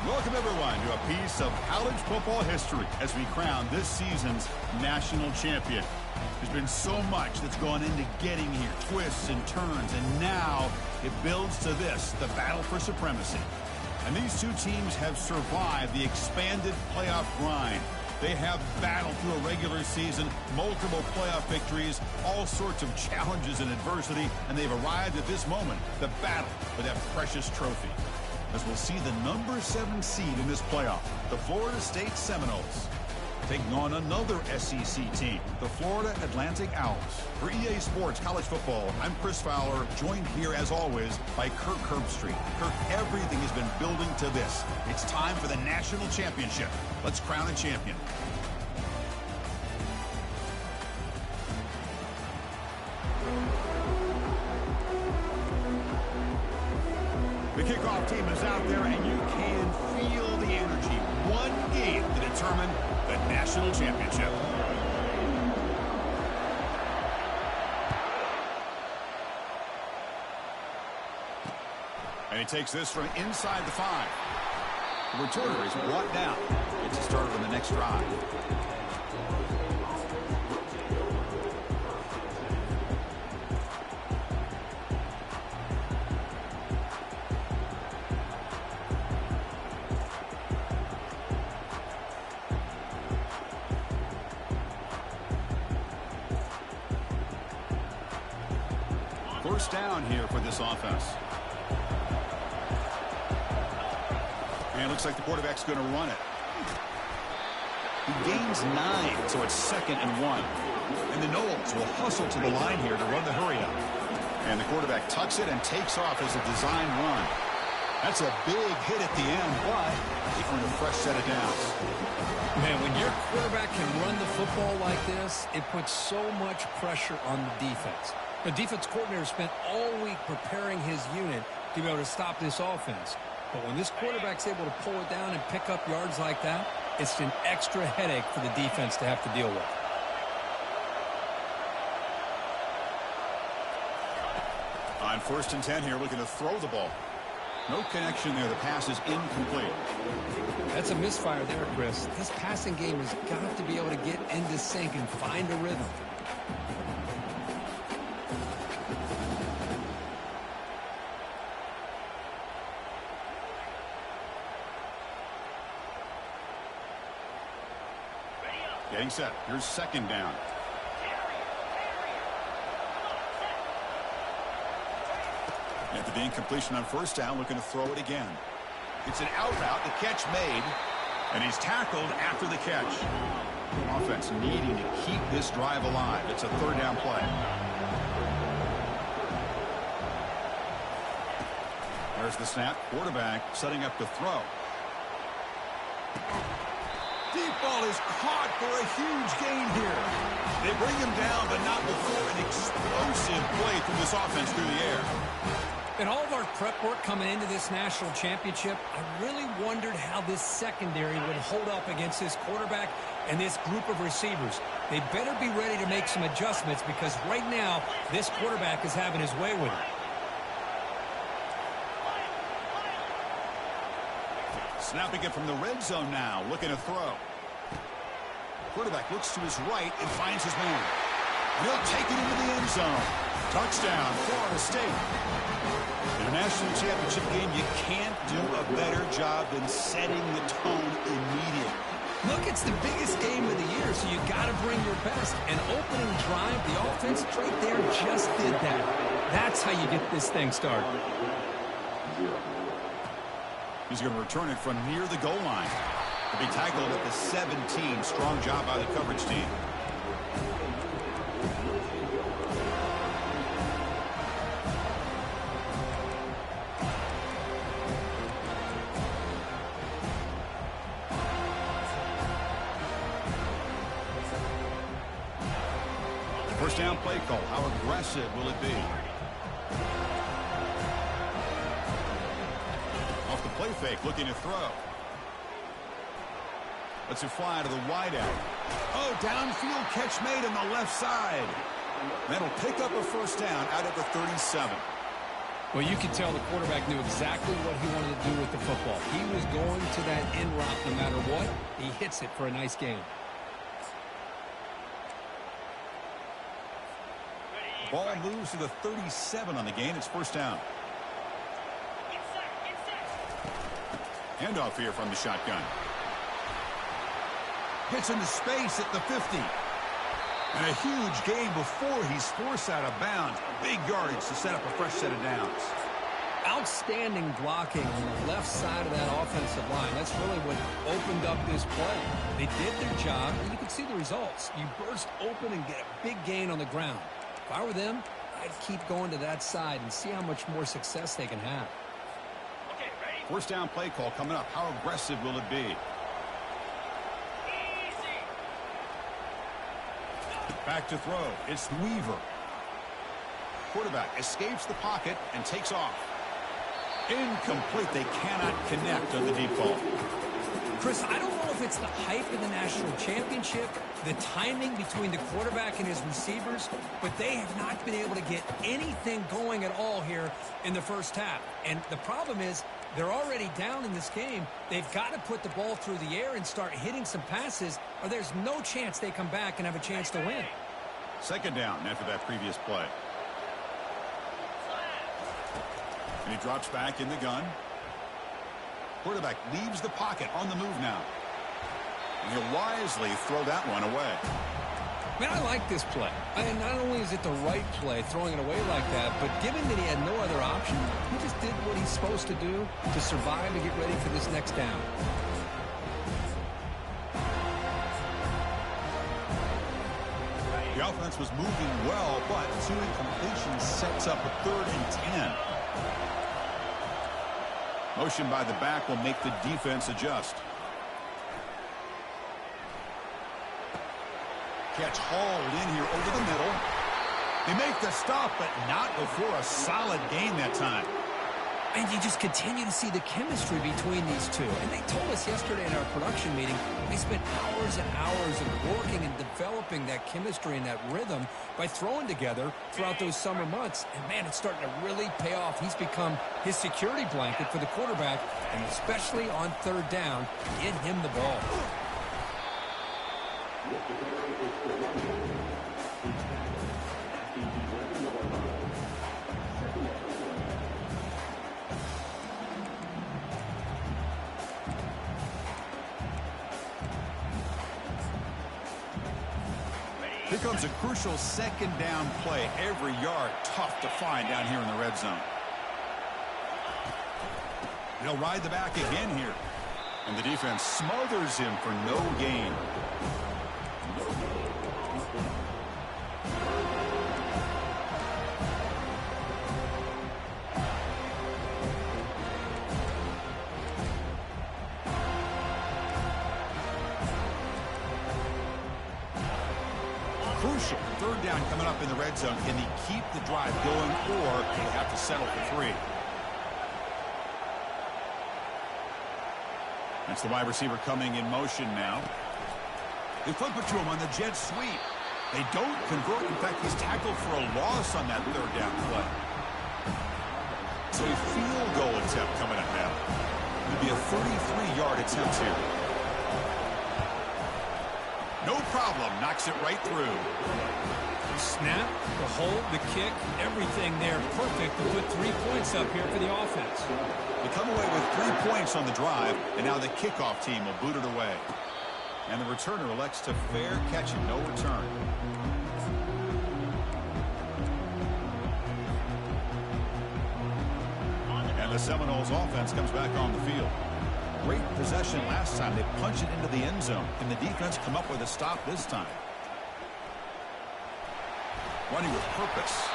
Welcome, everyone, to a piece of college football history as we crown this season's national champion. There's been so much that's gone into getting here, twists and turns, and now it builds to this, the battle for supremacy. And these two teams have survived the expanded playoff grind. They have battled through a regular season, multiple playoff victories, all sorts of challenges and adversity, and they've arrived at this moment, the battle for that precious trophy. As we'll see the number 7 seed in this playoff, the Florida State Seminoles, taking on another SEC team, the Florida Atlantic Owls. For EA Sports College Football, I'm Chris Fowler, joined here as always by Kirk Herbstreit. Kirk, everything has been building to this. It's time for the national championship. Let's crown a champion. The kickoff team is out there, and you can feel the energy. One game to determine the national championship. And he takes this from inside the 5. The returner is brought down. It's a start on the next drive. First down here for this offense. And it looks like the quarterback's going to run it. He gains 9, so it's 2nd and 1. And the Noles will hustle to the line here to run the hurry up. And the quarterback tucks it and takes off as a design run. That's a big hit at the end, but they earn a fresh set of downs. Man, when your quarterback can run the football like this, it puts so much pressure on the defense. The defense coordinator spent all week preparing his unit to be able to stop this offense. But when this quarterback's able to pull it down and pick up yards like that, it's an extra headache for the defense to have to deal with. On 1st and 10 here, looking to throw the ball. No connection there. The pass is incomplete. That's a misfire there, Chris. This passing game has got to be able to get into sync and find a rhythm. Getting set. Here's 2nd down. After the incompletion on 1st down, looking to throw it again. It's an out route. The catch made. And he's tackled after the catch. Offense needing to keep this drive alive. It's a 3rd down play. There's the snap. Quarterback setting up to throw. Deep ball is caught for a huge gain here. They bring him down, but not before an explosive play from this offense through the air. In all of our prep work coming into this national championship, I really wondered how this secondary would hold up against this quarterback and this group of receivers. They better be ready to make some adjustments because right now, this quarterback is having his way with it. Snapping it from the red zone now, looking to throw. Quarterback looks to his right and finds his man. And he'll take it into the end zone. Touchdown, Florida State. In a national championship game, you can't do a better job than setting the tone immediately. Look, it's the biggest game of the year, so you got to bring your best. An opening drive, the offense right there just did that. That's how you get this thing started. He's going to return it from near the goal line. To be tackled at the 17. Strong job by the coverage team. First down play call. How aggressive will it be? Off the play fake, looking to throw. Let's it fly to the wideout. Oh, downfield catch made on the left side. That'll pick up a first down out of the 37. Well, you can tell the quarterback knew exactly what he wanted to do with the football. He was going to that end route no matter what. He hits it for a nice gain. Ball moves to the 37 on the gain. It's first down. Handoff here from the shotgun. Gets into space at the 50. And a huge gain before he's forced out of bounds. Big yardage to set up a fresh set of downs. Outstanding blocking on the left side of that offensive line. That's really what opened up this play. They did their job, and you can see the results. You burst open and get a big gain on the ground. If I were them, I'd keep going to that side and see how much more success they can have. First down play call coming up. How aggressive will it be? Back to throw. It's Weaver. Quarterback escapes the pocket and takes off. Incomplete. They cannot connect on the deep ball. Chris, I don't know if it's the hype of the national championship, the timing between the quarterback and his receivers, but they have not been able to get anything going at all here in the first half. And the problem is they're already down in this game. They've got to put the ball through the air and start hitting some passes, or there's no chance they come back and have a chance to win. Second down after that previous play. And he drops back in the gun. Quarterback leaves the pocket on the move now. And he'll wisely throw that one away. Man, I like this play. And not only is it the right play, throwing it away like that, but given that he had no other option, he just did what he's supposed to do to survive and get ready for this next down. The offense was moving well, but 2 incompletions sets up a 3rd and 10. Motion by the back will make the defense adjust. Catch hauled in here over the middle. They make the stop, but not before a solid gain that time. And you just continue to see the chemistry between these two. And they told us yesterday in our production meeting, they spent hours and hours of working and developing that chemistry and that rhythm by throwing together throughout those summer months. And, man, it's starting to really pay off. He's become his security blanket for the quarterback, and especially on 3rd down, get him the ball. Here comes a crucial 2nd down play. Every yard tough to find down here in the red zone. He'll ride the back again here. And the defense smothers him for no gain. Crucial 3rd down coming up in the red zone. Can he keep the drive going, or they have to settle for 3? That's the wide receiver coming in motion now. They flip it to him on the jet sweep. They don't convert. In fact, he's tackled for a loss on that 3rd down play. So a field goal attempt coming up now. It'll be a 33-yard attempt here. No problem. Knocks it right through. The snap, the hold, the kick, everything there perfect to put 3 points up here for the offense. They come away with 3 points on the drive, and now the kickoff team will boot it away. And the returner elects to fair catch it. No return. And the Seminoles offense comes back on the field. Great possession last time. They punch it into the end zone. Can the defense come up with a stop this time? Running with purpose.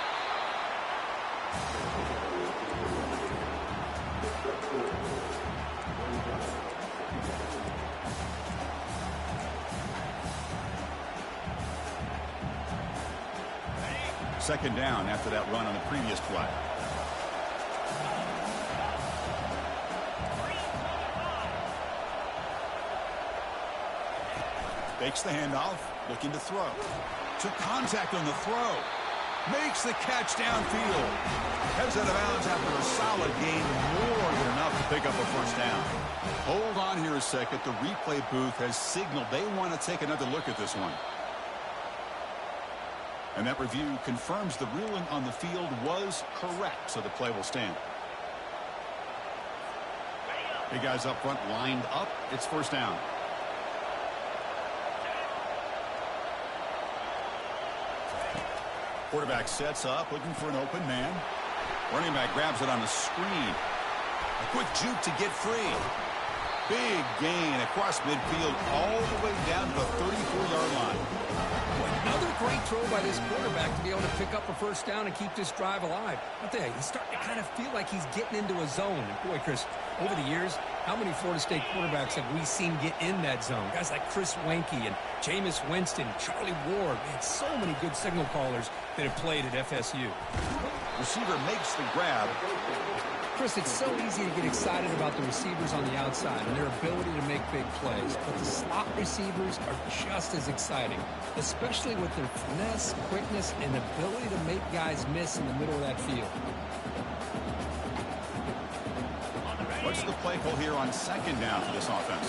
Second down after that run on the previous play. Fakes the handoff, looking to throw. Took contact on the throw. Makes the catch downfield. Heads out of bounds after a solid gain, more than enough to pick up a first down. Hold on here a second. The replay booth has signaled they want to take another look at this one. And that review confirms the ruling on the field was correct, so the play will stand. Big guys up front lined up. It's first down. Quarterback sets up, looking for an open man. Running back grabs it on the screen. A quick juke to get free. Big gain across midfield all the way down to the 34-yard line. Another great throw by this quarterback to be able to pick up a first down and keep this drive alive. I'll tell you, he's starting to kind of feel like he's getting into a zone. And boy, Chris, over the years, how many Florida State quarterbacks have we seen get in that zone? Guys like Chris Weinke and Jameis Winston, Charlie Ward. Man, so many good signal callers that have played at FSU. Receiver makes the grab. Chris, it's so easy to get excited about the receivers on the outside and their ability to make big plays. But the slot receivers are just as exciting, especially with their finesse, quickness, and ability to make guys miss in the middle of that field. What's the play call here on second down for this offense?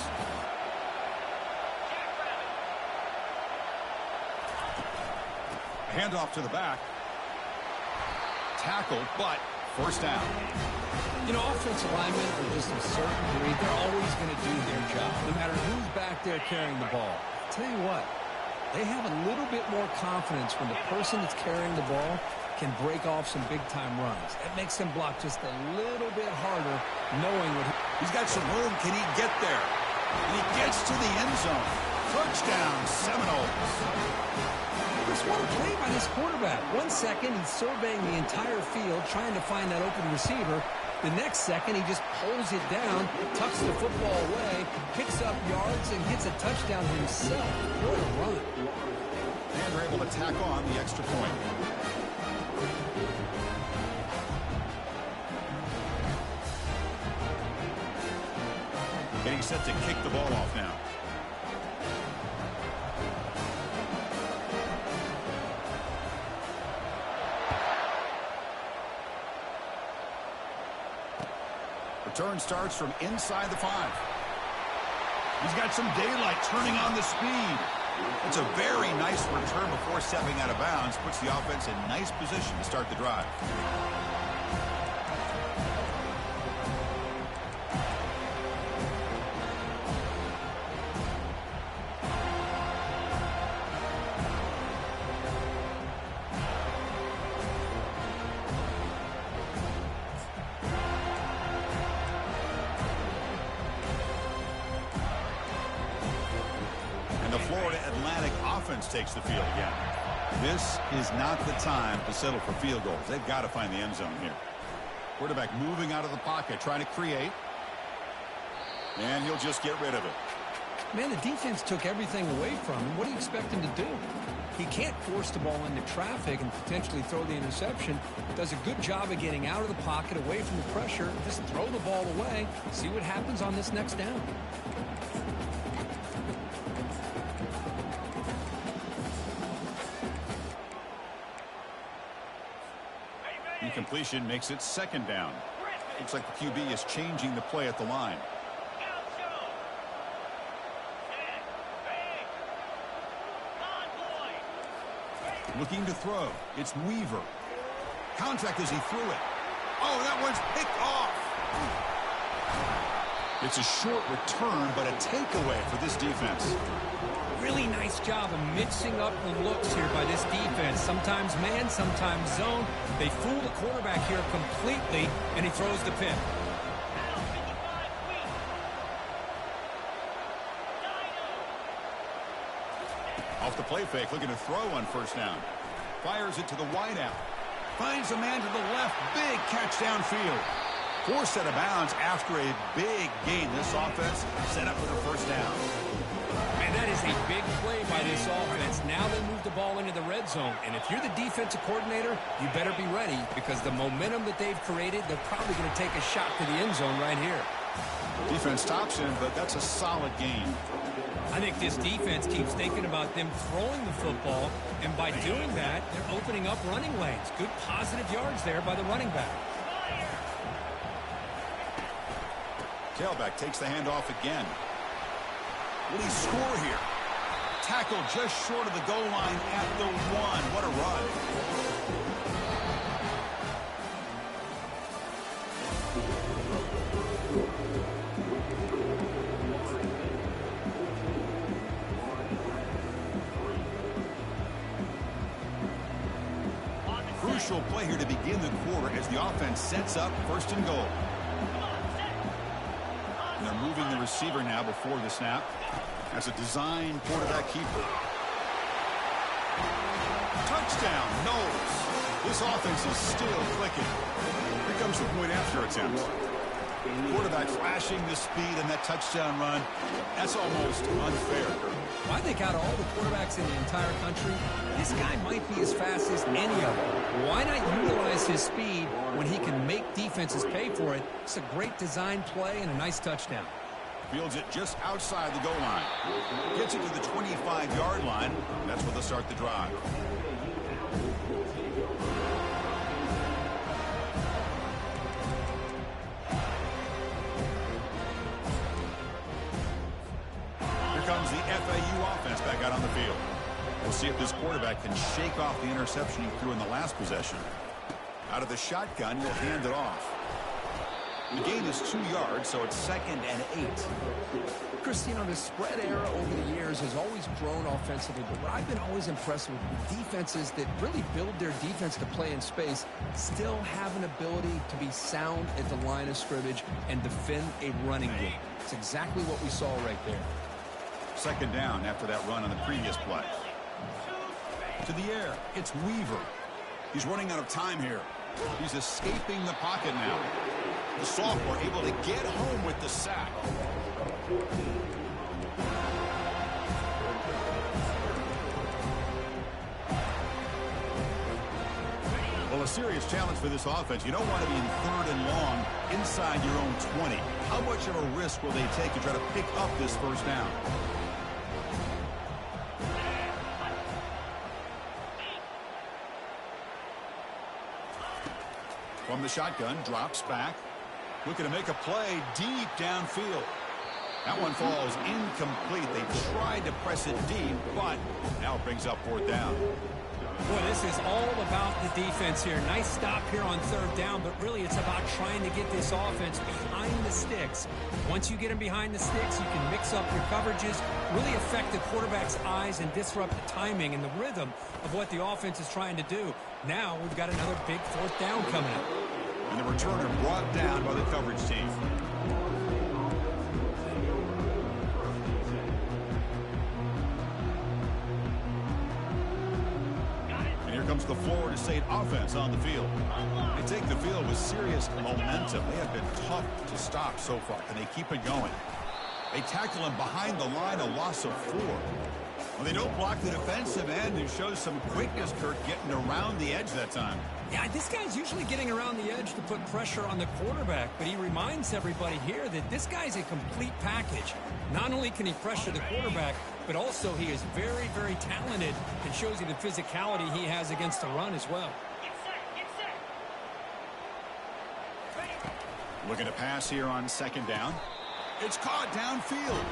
Handoff to the back. Tackle, but first down. You know, offensive linemen are just a certain breed. They're always going to do their job, no matter who's back there carrying the ball. I'll tell you what, they have a little bit more confidence when the person that's carrying the ball can break off some big-time runs. That makes him block just a little bit harder, knowing what he's got some room. Can he get there? And he gets to the end zone. Touchdown, Seminoles. Just what a play by this quarterback. 1 second, he's surveying the entire field, trying to find that open receiver. The next second, he just pulls it down, tucks the football away, picks up yards, and gets a touchdown himself. What a run. And they're able to tack on the extra point. Getting set to kick the ball off now. Return starts from inside the 5. He's got some daylight turning on the speed. It's a very nice return before stepping out of bounds. Puts the offense in nice position to start the drive. Takes the field again. This is not the time to settle for field goals. They've got to find the end zone here. Quarterback moving out of the pocket, trying to create. And he'll just get rid of it. Man, the defense took everything away from him. What do you expect him to do? He can't force the ball into traffic and potentially throw the interception. Does a good job of getting out of the pocket, away from the pressure. Just throw the ball away. See what happens on this next down. Incompletion makes it second down. Looks like the QB is changing the play at the line. Looking to throw. It's Weaver. Contact as he threw it. Oh, that one's picked off. It's a short return, but a takeaway for this defense. Really nice job of mixing up the looks here by this defense. Sometimes man, sometimes zone. They fool the quarterback here completely, and he throws the pick. Off the play fake, looking to throw on first down. Fires it to the wideout. Finds a man to the left. Big catch downfield. Forced out of bounds after a big gain. This offense set up for the first down. Man, that is a big play by this offense. Now they move the ball into the red zone. And if you're the defensive coordinator, you better be ready because the momentum that they've created, they're probably going to take a shot to the end zone right here. Defense stops him, but that's a solid gain. I think this defense keeps thinking about them throwing the football, and by doing that, they're opening up running lanes. Good positive yards there by the running back. Tailback takes the handoff again. Will he score here? Tackle just short of the goal line at the 1. What a run. Crucial play here to begin the quarter as the offense sets up 1st and goal. And they're moving the receiver now before the snap. As a design quarterback keeper. Touchdown, Knowles. This offense is still clicking. Here comes the point after attempt. Quarterback flashing the speed and that touchdown run. That's almost unfair. Well, I think out of all the quarterbacks in the entire country, this guy might be as fast as any of them. Why not utilize his speed when he can make defenses pay for it? It's a great design play and a nice touchdown. Fields it just outside the goal line. Gets it to the 25-yard line. That's where they'll start the drive. Here comes the FAU offense back out on the field. We'll see if this quarterback can shake off the interception he threw in the last possession. Out of the shotgun, he'll hand it off. The gain is 2 yards, so it's 2nd and 8. Chris, you know, the spread era over the years has always grown offensively, but what I've been always impressed with defenses that really build their defense to play in space still have an ability to be sound at the line of scrimmage and defend a running game. It's exactly what we saw right there. 2nd down after that run on the previous play. To the air, it's Weaver. He's running out of time here. He's escaping the pocket now. The sophomore able to get home with the sack. Well, a serious challenge for this offense. You don't want to be in 3rd and long inside your own 20. How much of a risk will they take to try to pick up this 1st down? From the shotgun, drops back. Looking to make a play deep downfield. That one falls incomplete. They tried to press it deep, but now it brings up 4th down. Boy, this is all about the defense here. Nice stop here on 3rd down, but really it's about trying to get this offense behind the sticks. Once you get them behind the sticks, you can mix up your coverages, really affect the quarterback's eyes and disrupt the timing and the rhythm of what the offense is trying to do. Now we've got another big 4th down coming up. And the returner brought down by the coverage team. And here comes the Florida State offense on the field. They take the field with serious momentum. They have been tough to stop so far. Can they keep it going? They tackle him behind the line, a loss of 4. Well, they don't block the defensive end, who shows some quickness, Kirk, getting around the edge that time. Yeah, this guy's usually getting around the edge to put pressure on the quarterback, but he reminds everybody here that this guy's a complete package. Not only can he pressure the quarterback, but also he is very, very talented and shows you the physicality he has against the run as well. Looking to pass here on 2nd down. It's caught downfield.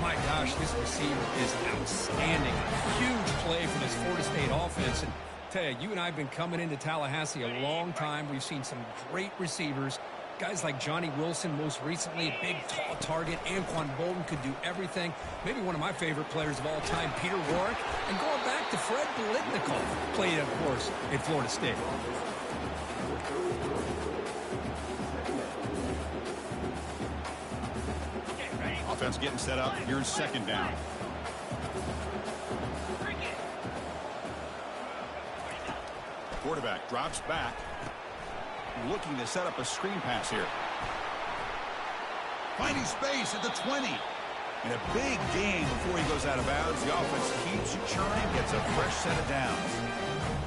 My gosh, this receiver is outstanding. Huge play for this Florida State offense. And tell you, you and I have been coming into Tallahassee a long time. We've seen some great receivers. Guys like Johnny Wilson, most recently, a big, tall target. Anquan Bolden could do everything. Maybe one of my favorite players of all time, Peter Warrick. And going back to Fred Biletnikoff, played, of course, at Florida State. Offense getting set up. Here's 2nd down. Quarterback drops back. Looking to set up a screen pass here. Finding space at the 20. In a big game before he goes out of bounds, the offense keeps churning, gets a fresh set of downs.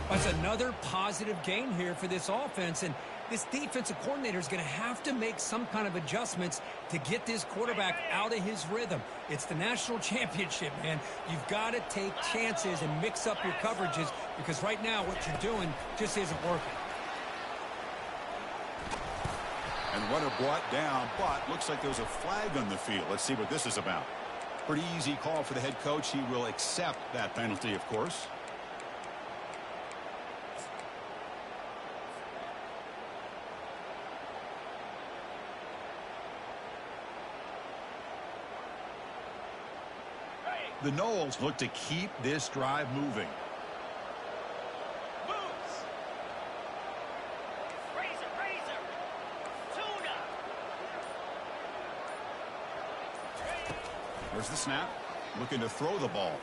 That's another positive gain here for this offense, and this defensive coordinator is going to have to make some kind of adjustments to get this quarterback out of his rhythm. It's the national championship, man. You've got to take chances and mix up your coverages because right now what you're doing just isn't working. And runner brought down, but looks like there's a flag on the field. Let's see what this is about. Pretty easy call for the head coach. He will accept that penalty, of course. The Noles look to keep this drive moving. There's the snap. Looking to throw the ball.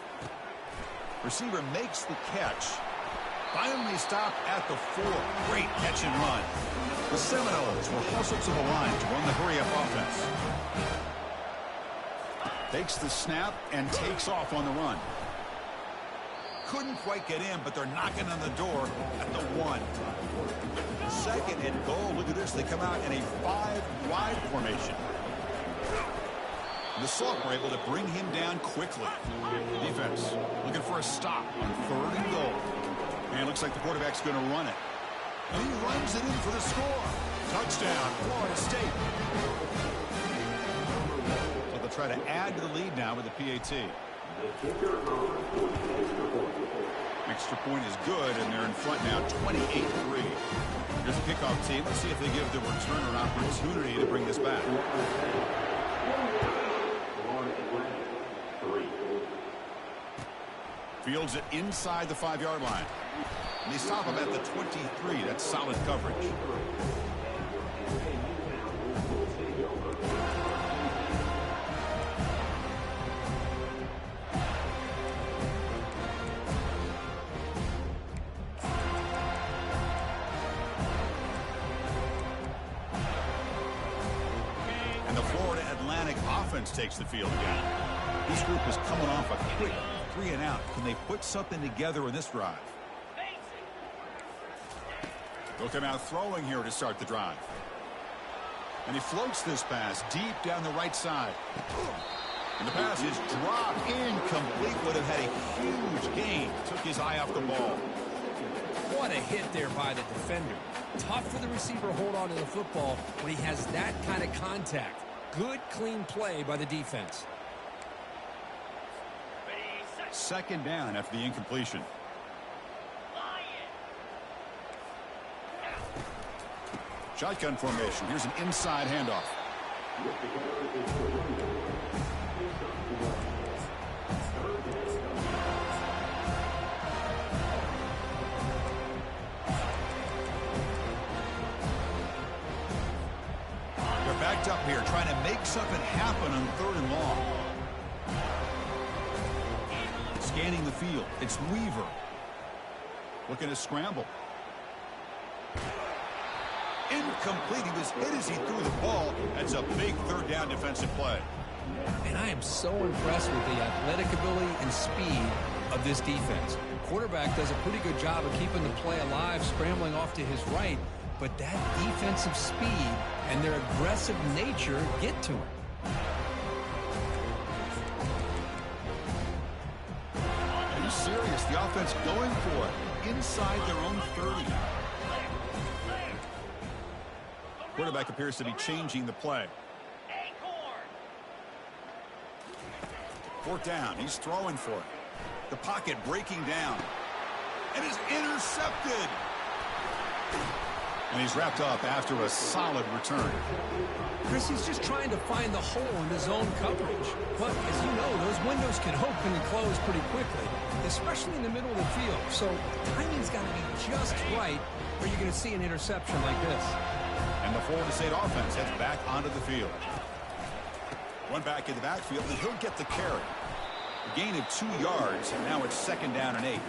Receiver makes the catch. Finally stopped at the 4. Great catch and run. The Seminoles will hustle to the line to run the hurry-up offense. Takes the snap and takes off on the run. Couldn't quite get in, but they're knocking on the door at the 1. 2nd and goal. Look at this. They come out in a 5-wide formation. The Salk were able to bring him down quickly. Defense looking for a stop on 3rd and goal. And looks like the quarterback's going to run it. And he runs it in for the score. Touchdown, Florida State. So they'll try to add to the lead now with the PAT. Extra point is good, and they're in front now 28-3. Here's the kickoff team. Let's see if they give the returner an opportunity to bring this back. Fields it inside the 5-yard line. And they stop him at the 23. That's solid coverage. And the Florida Atlantic offense takes the field again. This group is coming off a quick 3-and-out. Can they put something together in this drive? They'll come out throwing here to start the drive. And he floats this pass deep down the right side. And the pass is dropped incomplete. Would have had a huge gain. Took his eye off the ball. What a hit there by the defender. Tough for the receiver to hold on to the football when he has that kind of contact. Good, clean play by the defense. 2nd down after the incompletion. Shotgun formation. Here's an inside handoff. They're backed up here trying to make something happen on 3rd and long. Scanning the field. It's Weaver. Looking to scramble. Incomplete. He was hit as he threw the ball. That's a big 3rd down defensive play. And I am so impressed with the athletic ability and speed of this defense. Quarterback does a pretty good job of keeping the play alive, scrambling off to his right, but that defensive speed and their aggressive nature get to him. Are you serious? The offense going for it inside their own 30. Quarterback appears to be changing the play. 4th down. He's throwing for it. The pocket breaking down. And is intercepted. And he's wrapped up after a solid return. Chris, he's just trying to find the hole in his own coverage. But as you know, those windows can open and close pretty quickly, especially in the middle of the field. So timing's got to be just right, or you're going to see an interception like this. And the Florida State offense heads back onto the field. One back in the backfield, and he'll get the carry. A gain of 2 yards, and now it's 2nd down and 8.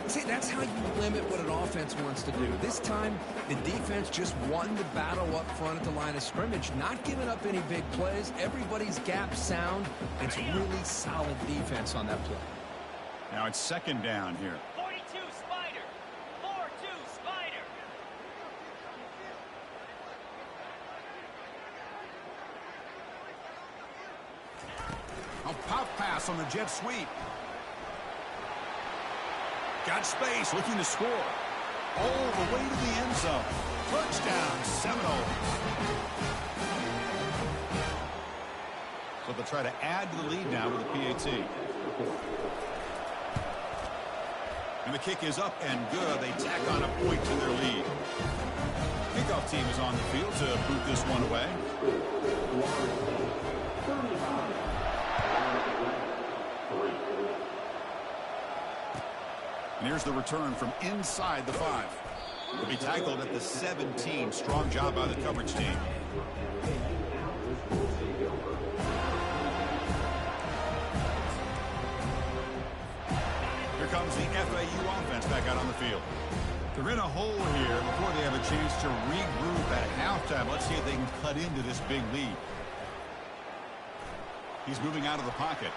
See, that's how you limit what an offense wants to do. This time, the defense just won the battle up front at the line of scrimmage, not giving up any big plays. Everybody's gap sound. It's really solid defense on that play. Now it's 2nd down here. 42 Spider. 4-2 Spider. A pop pass on the jet sweep. Got space, looking to score. All the way to the end zone. Touchdown, Seminoles. So they'll try to add to the lead now with a PAT. And the kick is up and good. They tack on a point to their lead. Kickoff team is on the field to boot this one away. And here's the return from inside the 5. Will be tackled at the 17. Strong job by the coverage team. Here comes the FAU offense back out on the field. They're in a hole here before they have a chance to regroup at halftime. Let's see if they can cut into this big lead. He's moving out of the pocket.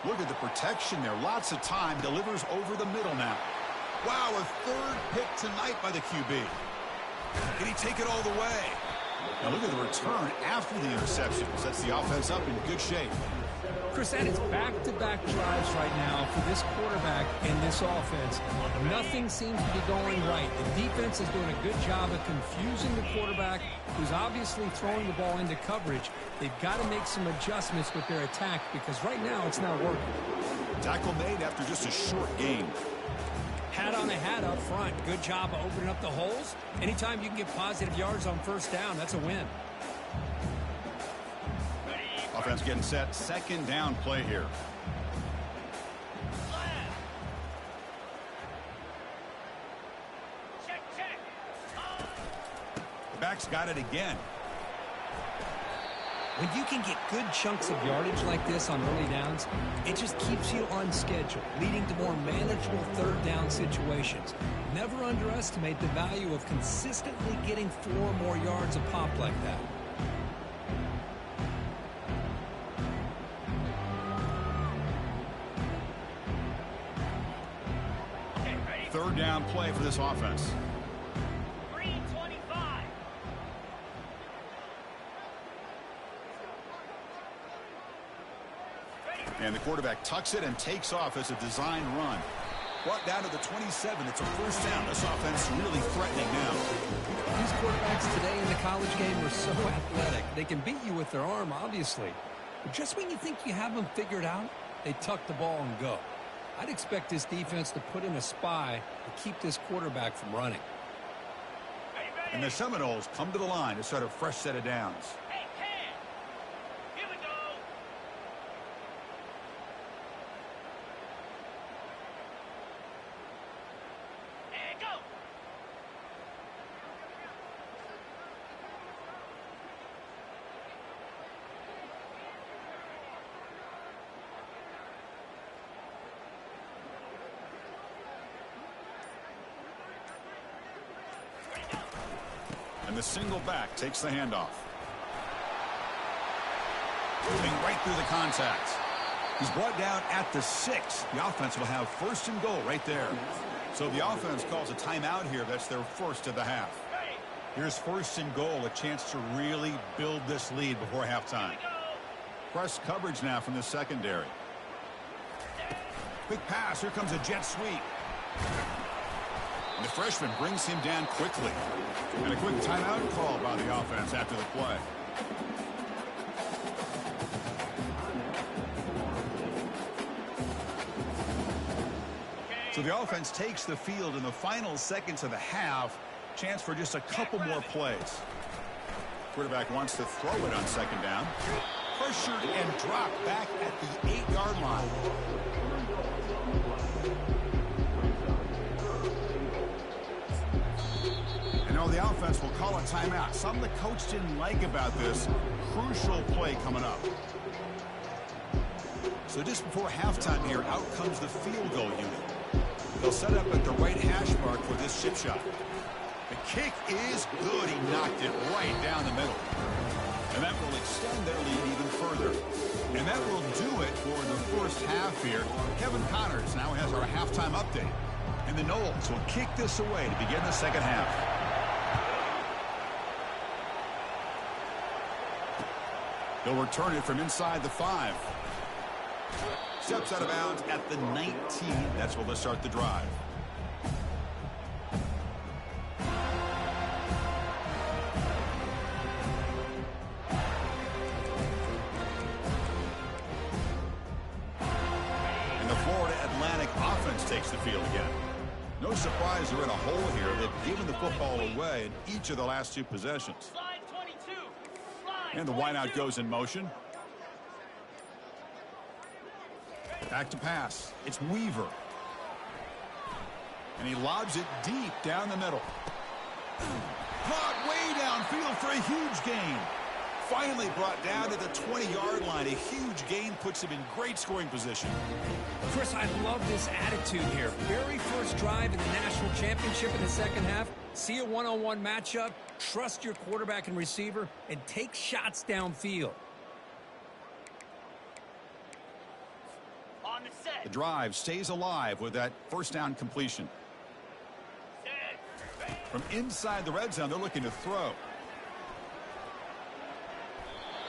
Look at the protection there. Lots of time. Delivers over the middle now. Wow, a 3rd pick tonight by the QB. Can he take it all the way? Now look at the return after the interception. Sets the offense up in good shape. Chris, that is back-to-back drives right now for this quarterback and this offense. Nothing seems to be going right. The defense is doing a good job of confusing the quarterback, who's obviously throwing the ball into coverage. They've got to make some adjustments with their attack because right now it's not working. Tackle made after just a short gain. Hat on a hat up front. Good job of opening up the holes. Anytime you can get positive yards on 1st down, that's a win. Offense getting set. 2nd down play here. Check, check. The back's got it again. When you can get good chunks of yardage like this on early downs, it just keeps you on schedule, leading to more manageable 3rd down situations. Never underestimate the value of consistently getting 4 more yards a pop like that. Okay, ready? 3rd down play for this offense. 3:25. And the quarterback tucks it and takes off as a design run. Brought down to the 27. It's a 1st down. This offense really threatening now. These quarterbacks today in the college game are so athletic. They can beat you with their arm, obviously. But just when you think you have them figured out, they tuck the ball and go. I'd expect this defense to put in a spy to keep this quarterback from running. Ready, ready. And the Seminoles come to the line to start a fresh set of downs. Hey, Cam. Here we go. And go. And the single back takes the handoff. Moving right through the contact. He's brought down at the 6. The offense will have 1st and goal right there. So the offense calls a timeout here. That's their 1st of the half. Here's 1st and goal, a chance to really build this lead before halftime. Press coverage now from the secondary. Quick pass. Here comes a jet sweep. And the freshman brings him down quickly. And a quick timeout call by the offense after the play. So the offense takes the field in the final seconds of the half. Chance for just a couple more plays. Quarterback wants to throw it on 2nd down. Pressured and dropped back at the 8-yard line. The offense will call a timeout. Something the coach didn't like about this. Crucial play coming up. So just before halftime here, out comes the field goal unit. They'll set up at the right hash mark for this chip shot. The kick is good. He knocked it right down the middle. And that will extend their lead even further. And that will do it for the first half here. Kevin Connors now has our halftime update. And the Noles will kick this away to begin the second half. They'll return it from inside the 5. Steps out of bounds at the 19. That's where they'll start the drive. And the Florida Atlantic offense takes the field again. No surprise they're in a hole here. They've given the football away in each of the last 2 possessions. Slide 22. Slide And the wideout goes in motion. Back to pass. It's Weaver. And he lobs it deep down the middle. Caught way downfield for a huge gain. Finally brought down to the 20-yard line. A huge gain puts him in great scoring position. Chris, I love this attitude here. Very first drive in the national championship in the second half. See a one-on-one matchup, trust your quarterback and receiver, and take shots downfield. On the set. The drive stays alive with that first down completion. Set. From inside the red zone, they're looking to throw.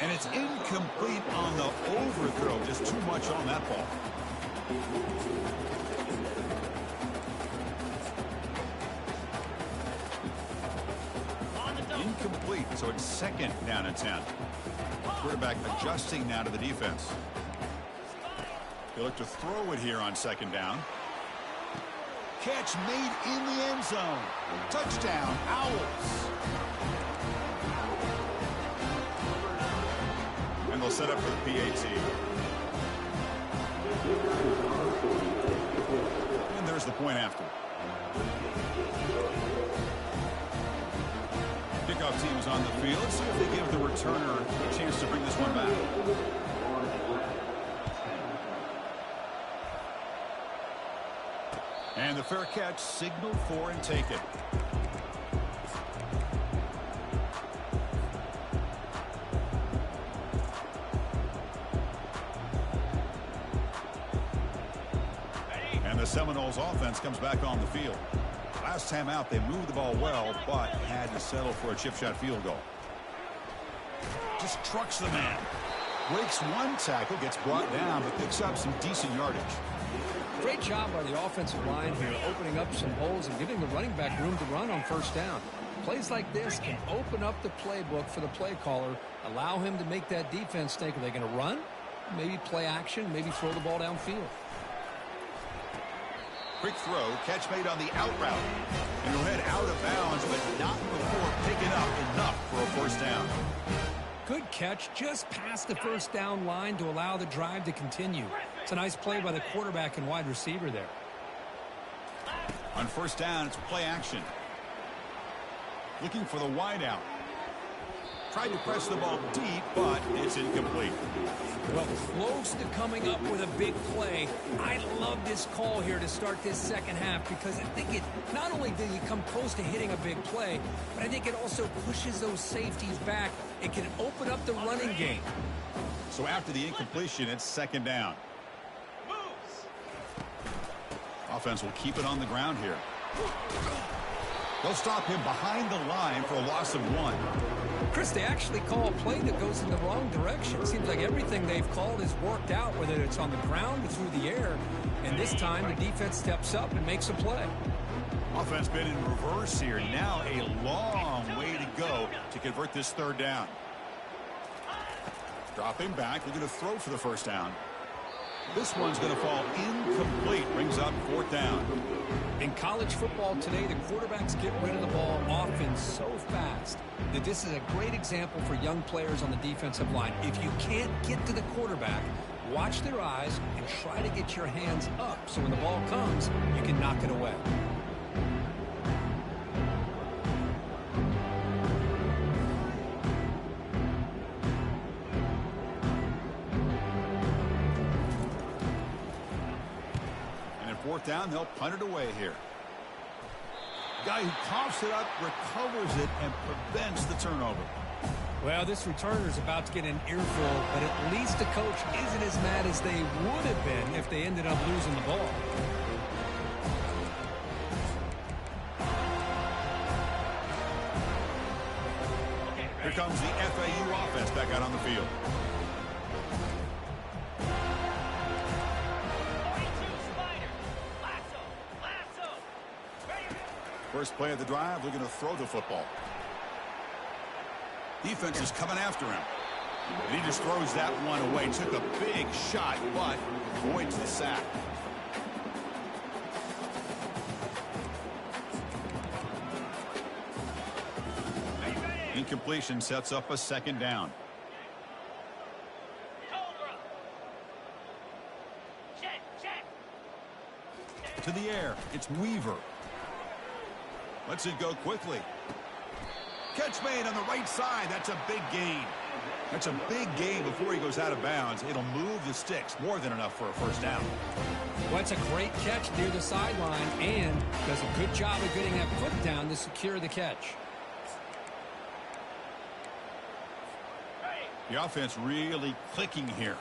And it's incomplete on the overthrow. Just too much on that ball. On the double. Incomplete, so it's second down and 10. Quarterback adjusting now to the defense. They look to throw it here on second down. Catch made in the end zone. Touchdown, Owls. And they'll set up for the PAT. And there's the point after. Kickoff team is on the field. Let's see if they give the returner a chance to bring this one back. And the fair catch signaled for and taken. And the Seminoles offense comes back on the field. Last time out, they moved the ball well, but had to settle for a chip shot field goal. Just trucks the man. Breaks one tackle, gets brought down, but picks up some decent yardage. Great job by the offensive line here, opening up some holes and giving the running back room to run on first down. Plays like this can open up the playbook for the play caller, allow him to make that defense think, are they going to run? Maybe play action, maybe throw the ball downfield. Quick throw, catch made on the out route. And he'll head out of bounds, but not before picking up enough for a first down. Good catch, just past the first down line to allow the drive to continue. It's a nice play by the quarterback and wide receiver there. On first down, it's play action. Looking for the wideout. Tried to press the ball deep, but it's incomplete. Well, close to coming up with a big play. I love this call here to start this second half because I think it not only did he come close to hitting a big play, but I think it also pushes those safeties back. It can open up the running game. So after the incompletion, it's second down. Moves. Offense will keep it on the ground here. They'll stop him behind the line for a loss of 1. Chris, they actually call a play that goes in the wrong direction. Seems like everything they've called has worked out, whether it's on the ground or through the air. And this time, the defense steps up and makes a play. Offense been in reverse here. Now a long way to go to convert this third down. Dropping back, looking to throw for the first down. This one's going to fall incomplete. Brings up fourth down. In college football today, the quarterbacks get rid of the ball often so fast that this is a great example for young players on the defensive line. If you can't get to the quarterback, watch their eyes and try to get your hands up so when the ball comes, you can knock it away. fourth down, they'll punt it away here. Guy who coughs it up, recovers it, and prevents the turnover. Well, this returner's about to get an earful, but at least the coach isn't as mad as they would have been if they ended up losing the ball. Here comes the FAU offense back out on the field. 42 Spider. Lasso. Ready. First play of the drive, looking to throw the football. Defense is coming after him. And he just throws that one away. Took a big shot, but avoids the sack. Incompletion sets up a second down. Cobra. Check. To the air, it's Weaver. Lets it go quickly. Catch made on the right side. That's a big gain. That's a big gain before he goes out of bounds. It'll move the sticks. More than enough for a first down. Well, it's a great catch near the sideline and does a good job of getting that foot down to secure the catch. The offense really clicking here.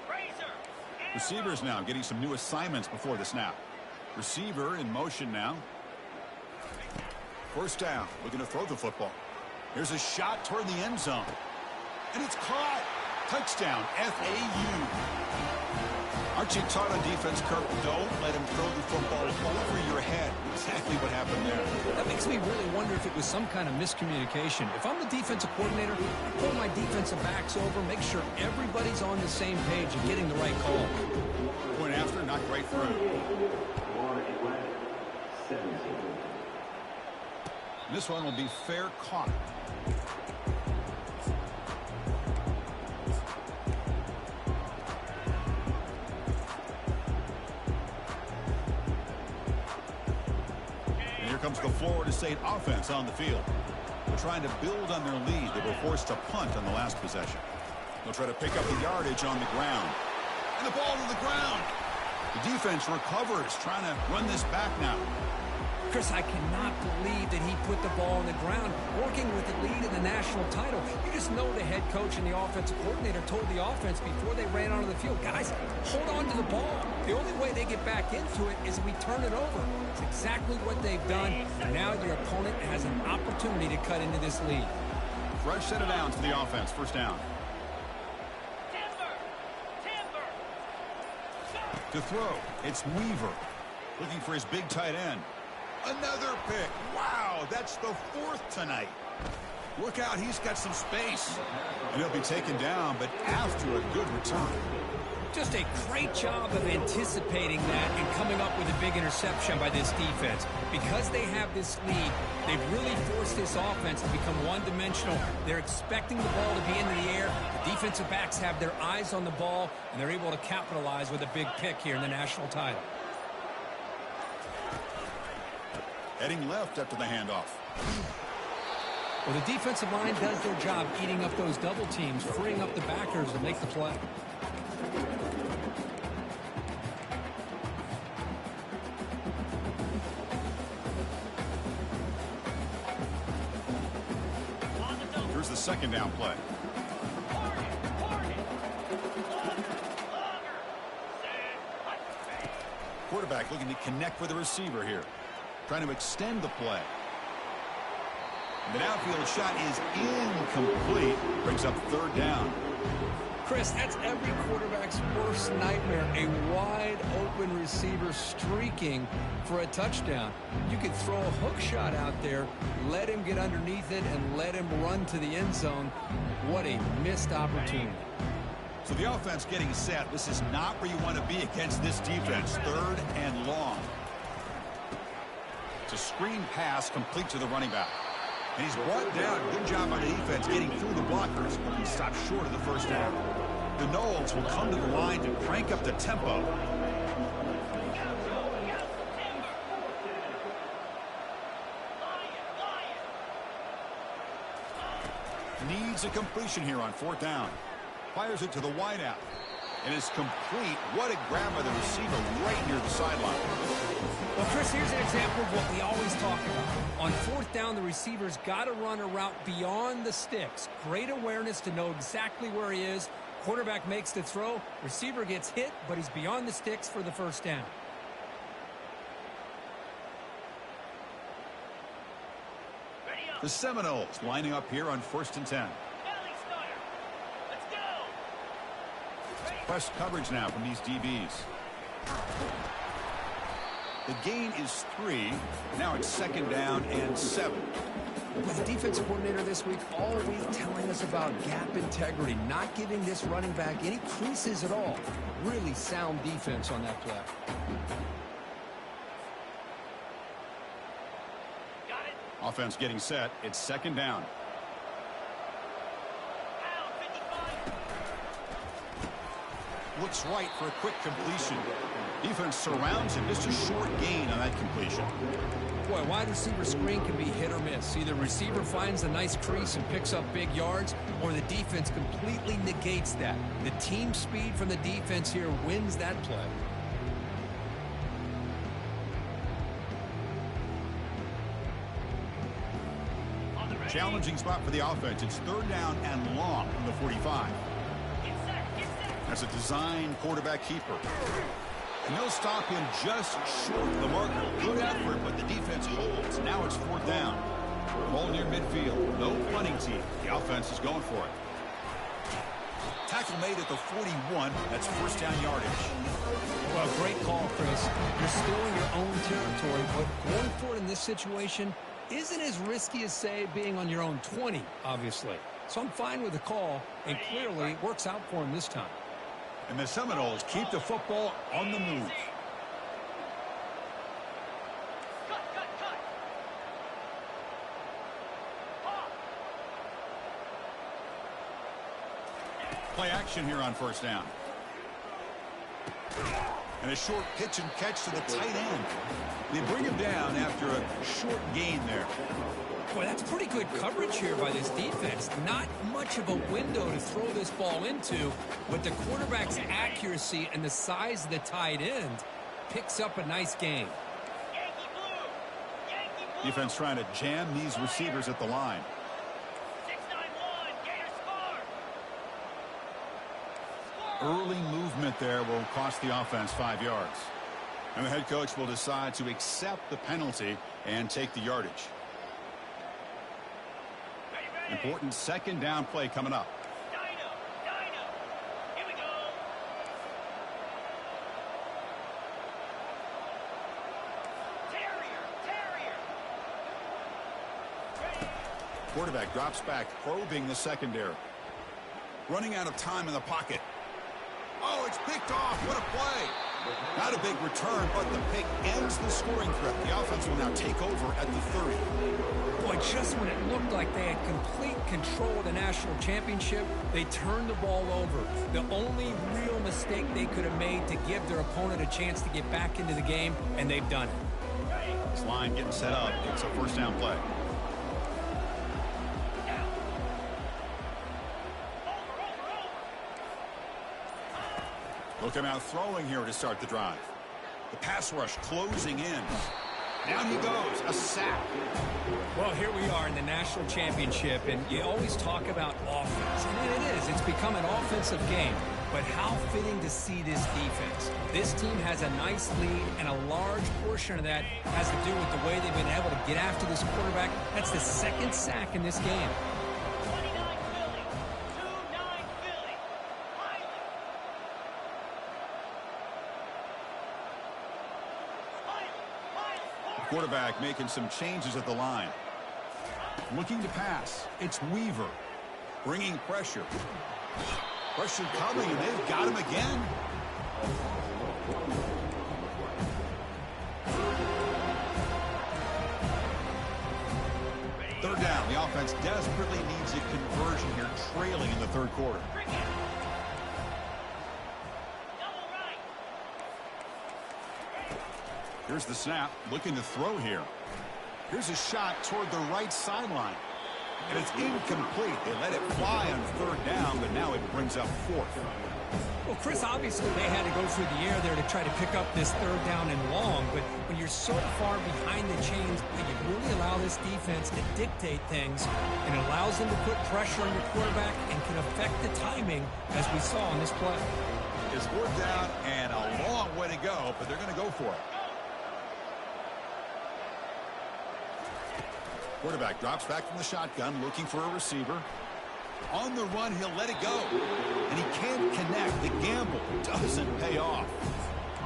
Razor. Receivers now getting some new assignments before the snap. Receiver in motion now. First down, looking to throw the football. Here's a shot toward the end zone. And it's caught. Touchdown, FAU. Aren't you taught on defense, Kirk? Don't let him throw the football over your head. Exactly what happened there. That makes me really wonder if it was some kind of miscommunication. If I'm the defensive coordinator, I pull my defensive backs over, make sure everybody's on the same page and getting the right call. Point after, knocked right through. This one will be fair caught. And here comes the Florida State offense on the field. They're trying to build on their lead. They were forced to punt on the last possession. They'll try to pick up the yardage on the ground. And the ball to the ground. The defense recovers, trying to run this back now. Chris, I cannot believe that he put the ball on the ground, working with the lead in the national title. You just know the head coach and the offensive coordinator told the offense before they ran onto the field, guys, hold on to the ball. The only way they get back into it is if we turn it over. It's exactly what they've done. Now your opponent has an opportunity to cut into this lead. Fresh set of downs for the offense. First down. Timber. To throw, it's Weaver. Looking for his big tight end. Another pick. Wow, that's the fourth tonight. Look out, he's got some space. And he'll be taken down, but after a good return. Just a great job of anticipating that and coming up with a big interception by this defense. Because they have this lead, they've really forced this offense to become one-dimensional. They're expecting the ball to be in the air. The defensive backs have their eyes on the ball, and they're able to capitalize with a big pick here in the national title. Heading left after the handoff. Well, the defensive line does their job eating up those double teams, freeing up the backers to make the play. Here's the second down play. Quarterback looking to connect with the receiver here. Trying to extend the play. The downfield shot is incomplete. Brings up third down. Chris, that's every quarterback's worst nightmare. A wide-open receiver streaking for a touchdown. You could throw a hook shot out there, let him get underneath it, and let him run to the end zone. What a missed opportunity. So the offense getting set. This is not where you want to be against this defense. Third and long. It's a screen pass complete to the running back. And he's brought down. Good job by the defense getting through the blockers, but he stopped short of the first down. The Noles will come to the line to crank up the tempo. Needs a completion here on fourth down. Fires it to the wideout. And it's complete. What a grab by the receiver right near the sideline. Well, Chris, here's an example of what we always talk about. On fourth down, the receiver's got to run a route beyond the sticks. Great awareness to know exactly where he is. Quarterback makes the throw. Receiver gets hit, but he's beyond the sticks for the first down. The Seminoles lining up here on 1st and 10. Press coverage now from these DBs. The gain is 3. Now it's 2nd down and 7. With the defensive coordinator this week, all week telling us about gap integrity, not giving this running back any creases at all. Really sound defense on that play. Got it. Offense getting set. It's 2nd down. Down 55. Looks right for a quick completion. Defense surrounds him. Just a short gain on that completion. Boy, wide receiver screen can be hit or miss. Either receiver finds a nice crease and picks up big yards, or the defense completely negates that. The team speed from the defense here wins that play. Challenging spot for the offense. It's 3rd down and long from the 45. Get set. Get set. That's a design quarterback keeper. And they'll stop him just short of the marker. Good effort, but the defense holds. Now it's 4th down. Ball near midfield. No punting team. The offense is going for it. Tackle made at the 41. That's 1st down yardage. Well, great call, Chris. You're still in your own territory, but going for it in this situation isn't as risky as, say, being on your own 20, obviously. So I'm fine with the call, and clearly it works out for him this time. And the Seminoles keep the football on the move. Cut. Pop. Play action here on 1st down. And a short pitch and catch to the tight end. They bring him down after a short gain there. Boy, that's pretty good coverage here by this defense. Not much of a window to throw this ball into, but the quarterback's accuracy and the size of the tight end picks up a nice gain. Yankee blue. Yankee blue. Defense trying to jam these receivers at the line. 6-9-1. Gator score. Early movement there will cost the offense 5 yards. And the head coach will decide to accept the penalty and take the yardage. Ready. Important 2nd down play coming up. Dino. Here we go. Terrier. Ready. Quarterback drops back, probing the secondary. Running out of time in the pocket. Oh, it's picked off. What a play. Not a big return, but the pick ends the scoring threat. The offense will now take over at the 30. Boy, just when it looked like they had complete control of the national championship, they turned the ball over. The only real mistake they could have made to give their opponent a chance to get back into the game, and they've done it. This line getting set up. It's a 1st down play. Looking out throwing here to start the drive. The pass rush closing in. Down he goes. A sack. Well, here we are in the national championship, and you always talk about offense. And it is. It's become an offensive game. But how fitting to see this defense. This team has a nice lead, and a large portion of that has to do with the way they've been able to get after this quarterback. That's the 2nd sack in this game. 29 Philly. 2-9 Philly. Quarterback making some changes at the line. Looking to pass. It's Weaver. Bringing pressure. Pressure coming, and they've got him again. Third down. The offense desperately needs a conversion here, trailing in the 3rd quarter. Here's the snap. Looking to throw here. Here's a shot toward the right sideline. And it's incomplete. They let it fly on 3rd down, but now it brings up 4th. Well, Chris, obviously they had to go through the air there to try to pick up this third down and long, but when you're so far behind the chains, you really allow this defense to dictate things, and it allows them to put pressure on your quarterback and can affect the timing, as we saw on this play. It's fourth down and a long way to go, but they're going to go for it. Quarterback drops back from the shotgun, looking for a receiver. On the run, he'll let it go. And he can't connect. The gamble doesn't pay off.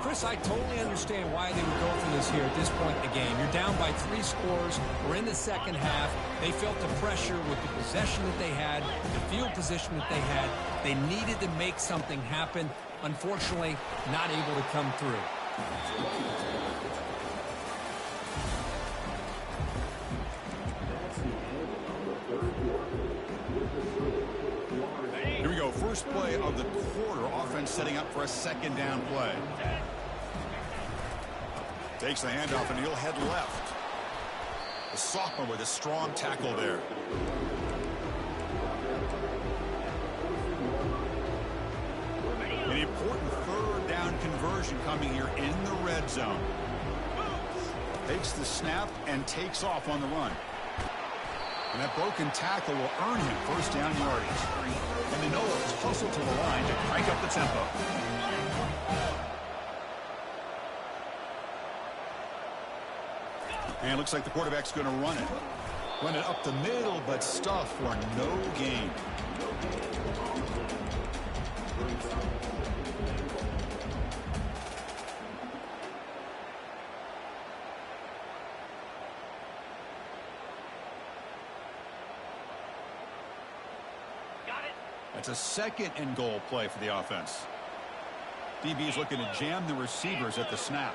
Chris, I totally understand why they would go for this here at this point in the game. You're down by 3 scores. We're in the second half. They felt the pressure with the possession that they had, the field position that they had. They needed to make something happen. Unfortunately, not able to come through. Here we go. First play of the quarter. Offense setting up for a second down play. Takes the handoff and he'll head left. The sophomore with a strong tackle there. An important third down conversion coming here in the red zone. Takes the snap and takes off on the run. And that broken tackle will earn him first down yardage. And the Noahs hustle to the line to crank up the tempo. And it looks like the quarterback's going to run it. Run it up the middle, but stuff for no gain. It's a second and goal play for the offense. DB is looking to jam the receivers at the snap.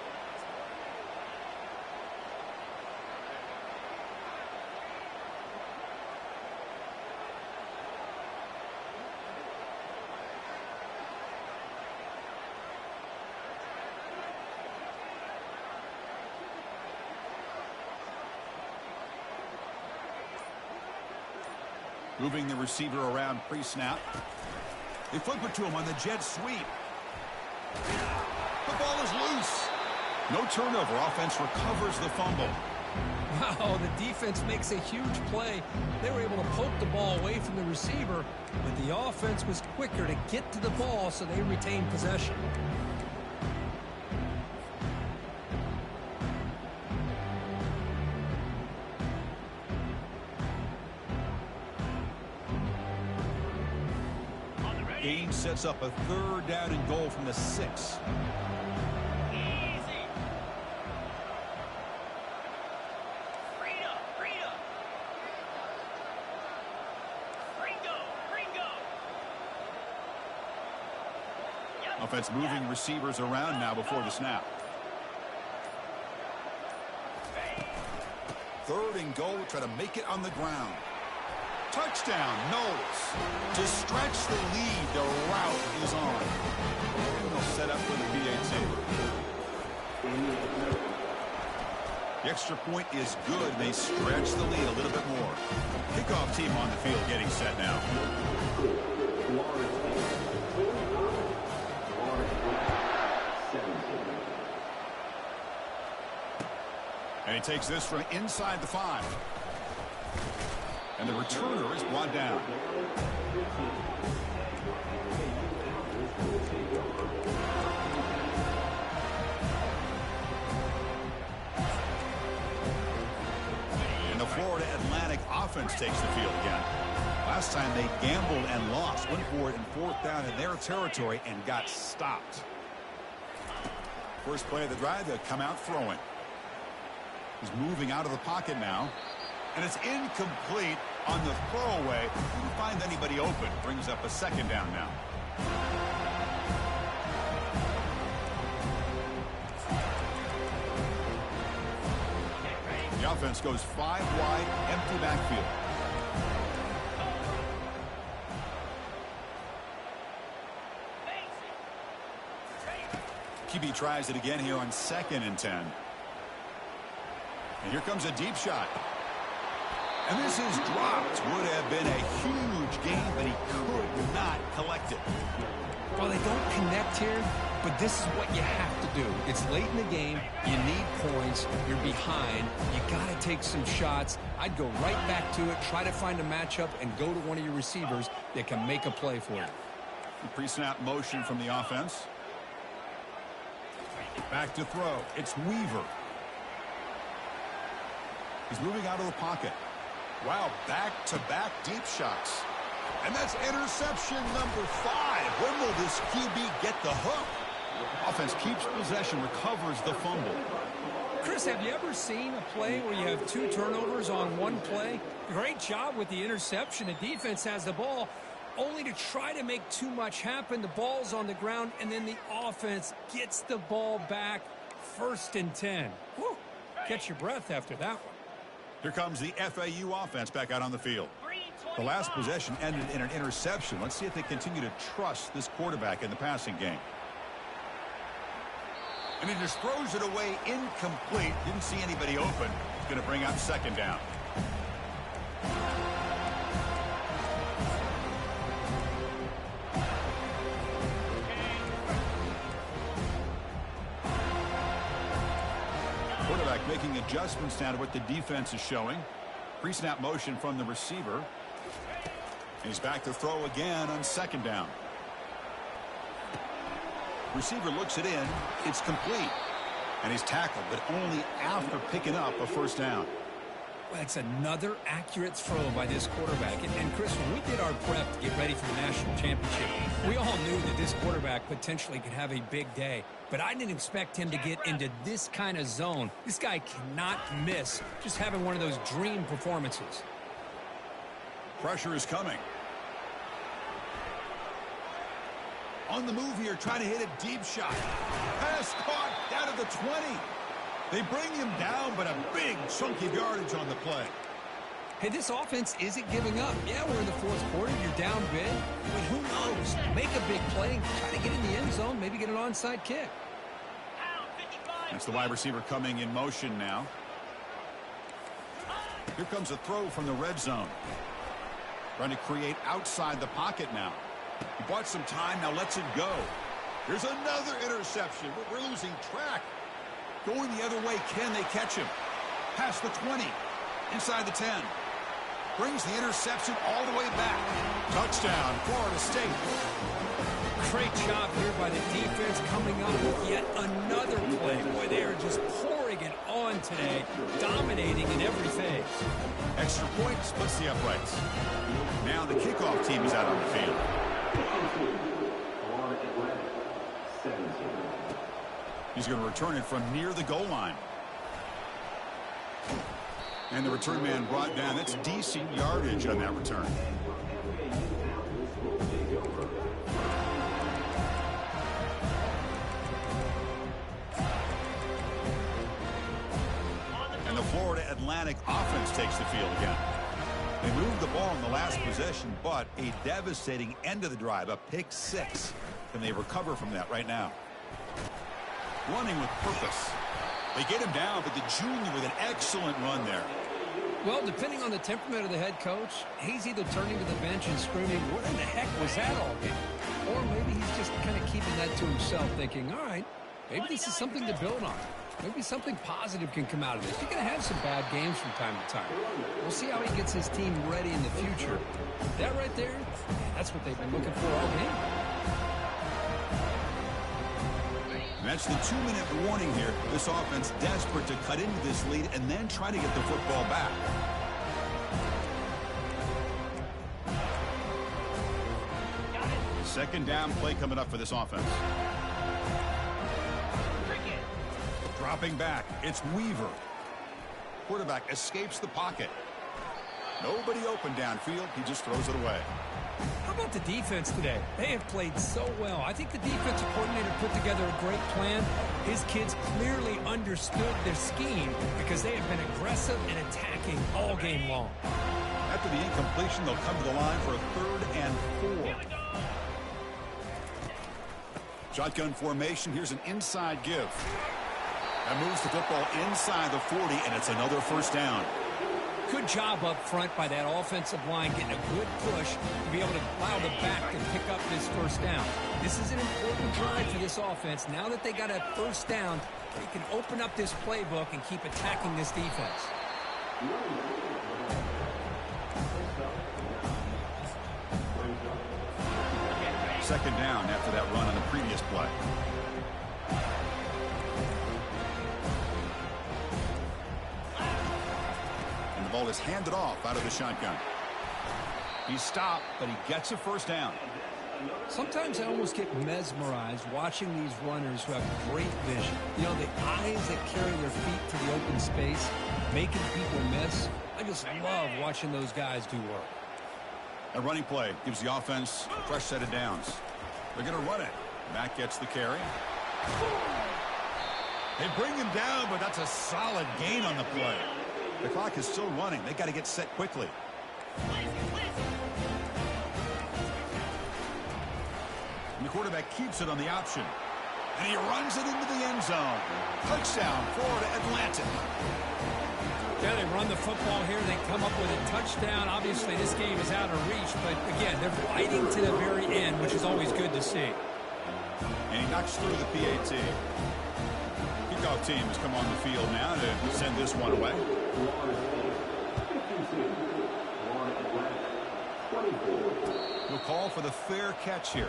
Moving the receiver around pre-snap. They flip it to him on the jet sweep. The ball is loose. No turnover. Offense recovers the fumble. Wow, the defense makes a huge play. They were able to poke the ball away from the receiver, but the offense was quicker to get to the ball, so they retained possession. Game sets up a third down and goal from the 6. Offense moving receivers around now before the snap. Third and goal, try to make it on the ground. Touchdown, Noles. To stretch the lead, the route is on. And they'll set up for the PAT. The extra point is good. They stretch the lead a little bit more. Kickoff team on the field getting set now. And he takes this from inside the 5. And the returner is brought down. And the Florida Atlantic offense takes the field again. Last time they gambled and lost. Went for it in 4th down in their territory and got stopped. First play of the drive, they'll come out throwing. He's moving out of the pocket now. And it's incomplete on the throwaway. Didn't find anybody open. Brings up a second down now. The offense goes 5 wide, empty backfield. QB tries it again here on 2nd and 10. And here comes a deep shot. And this is dropped. Would have been a huge gain, but he could not collect it. Well, they don't connect here, but this is what you have to do. It's late in the game. You need points. You're behind. You got to take some shots. I'd go right back to it, try to find a matchup, and go to one of your receivers that can make a play for you. Pre-snap motion from the offense. Back to throw. It's Weaver. He's moving out of the pocket. Wow, back-to-back deep shots. And that's interception number 5. When will this QB get the hook? Offense keeps possession, recovers the fumble. Chris, have you ever seen a play where you have 2 turnovers on one play? Great job with the interception. The defense has the ball, only to try to make too much happen. The ball's on the ground, and then the offense gets the ball back. 1st and 10. Whew. Catch your breath after that one. Here comes the FAU offense back out on the field. The last possession ended in an interception. Let's see if they continue to trust this quarterback in the passing game. And he just throws it away incomplete. Didn't see anybody open. He's going to bring up 2nd down. Quarterback making adjustments now to what the defense is showing. Pre-snap motion from the receiver. He's back to throw again on 2nd down. Receiver looks it in. It's complete. And he's tackled, but only after picking up a 1st down. Well, it's another accurate throw by this quarterback. And Chris, when we did our prep to get ready for the national championship, we all knew that this quarterback potentially could have a big day. But I didn't expect him to get into this kind of zone. This guy cannot miss just having one of those dream performances. Pressure is coming. On the move here, trying to hit a deep shot. Pass caught down at the 20. They bring him down, but a big chunk of yardage on the play. Hey, this offense isn't giving up. Yeah, we're in the 4th quarter. You're down big. But who knows? Make a big play. Try to get in the end zone. Maybe get an onside kick. That's the wide receiver coming in motion now. Here comes a throw from the red zone. Trying to create outside the pocket now. He bought some time, now lets it go. Here's another interception. We're losing track. Going the other way, can they catch him? Past the 20, inside the 10. Brings the interception all the way back. Touchdown, Florida State. Great job here by the defense coming up with yet another play. Boy, they are just pouring it on today, dominating in every phase. Extra point splits the uprights. Now the kickoff team is out on the field. He's going to return it from near the goal line. And the return man brought down. That's decent yardage on that return. And the Florida Atlantic offense takes the field again. They moved the ball in the last possession, but a devastating end of the drive, a pick 6. Can they recover from that right now? Running with purpose. They get him down, but the junior with an excellent run there. Well, depending on the temperament of the head coach, he's either turning to the bench and screaming, what in the heck was that all game? Or maybe he's just kind of keeping that to himself, thinking, all right, maybe this is something to build on. Maybe something positive can come out of this. You're going to have some bad games from time to time. We'll see how he gets his team ready in the future. That right there, that's what they've been looking for all game. That's the 2-minute warning here. This offense desperate to cut into this lead and then try to get the football back. Second down play coming up for this offense. Dropping back, it's Weaver. Quarterback escapes the pocket. Nobody open downfield. He just throws it away. How about the defense today? They have played so well. I think the defensive coordinator put together a great plan. His kids clearly understood their scheme because they have been aggressive and attacking all game long. After the incompletion, they'll come to the line for a 3rd and 4. Shotgun formation. Here's an inside give. That moves the football inside the 40, and it's another 1st down. Good job up front by that offensive line, getting a good push to be able to allow the back to pick up this first down. This is an important drive for this offense. Now that they got a first down, they can open up this playbook and keep attacking this defense. Second down after that run on the previous play. And the ball is handed off out of the shotgun. He's stopped, but he gets a first down. Sometimes I almost get mesmerized watching these runners who have great vision. You know, the eyes that carry their feet to the open space, making people miss. I just love watching those guys do work. A running play gives the offense a fresh set of downs. They're going to run it. Mack gets the carry. They bring him down, but that's a solid gain on the play. The clock is still running. They got to get set quickly. And the quarterback keeps it on the option. And he runs it into the end zone. Touchdown, Florida Atlantic. Yeah, they run the football here. They come up with a touchdown. Obviously, this game is out of reach. But, again, they're fighting to the very end, which is always good to see. And he knocks through the PAT. Kickoff team has come on the field now to send this one away. We'll call for the fair catch here.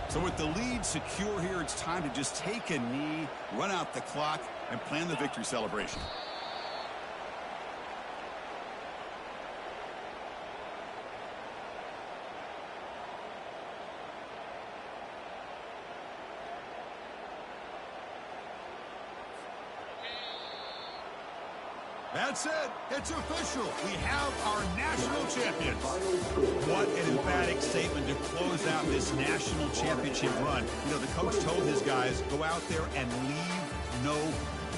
So with the lead secure here, it's time to just take a knee, run out the clock, and plan the victory celebration. That's it. It's official. We have our national champions. What an emphatic statement to close out this national championship run. You know, the coach told his guys, go out there and leave no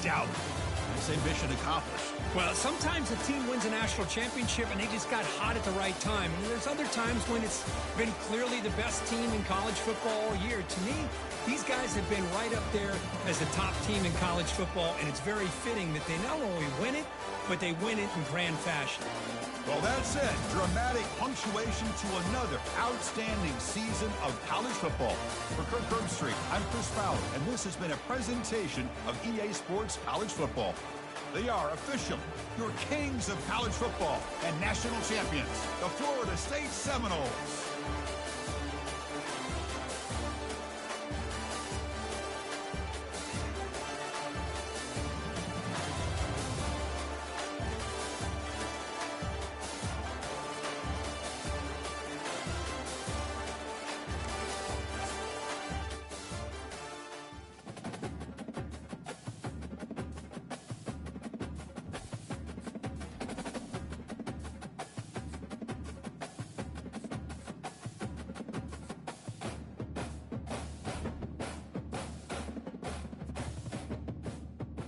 doubt. I say mission accomplished. Well, sometimes a team wins a national championship and they just got hot at the right time. And there's other times when it's been clearly the best team in college football all year. To me, these guys have been right up there as the top team in college football, and it's very fitting that they not only win it, but they win it in grand fashion. Well, that's it. Dramatic punctuation to another outstanding season of college football. For Kirk Herbstreit, I'm Chris Fowler, and this has been a presentation of EA Sports College Football. They are official, your kings of college football and national champions, the Florida State Seminoles.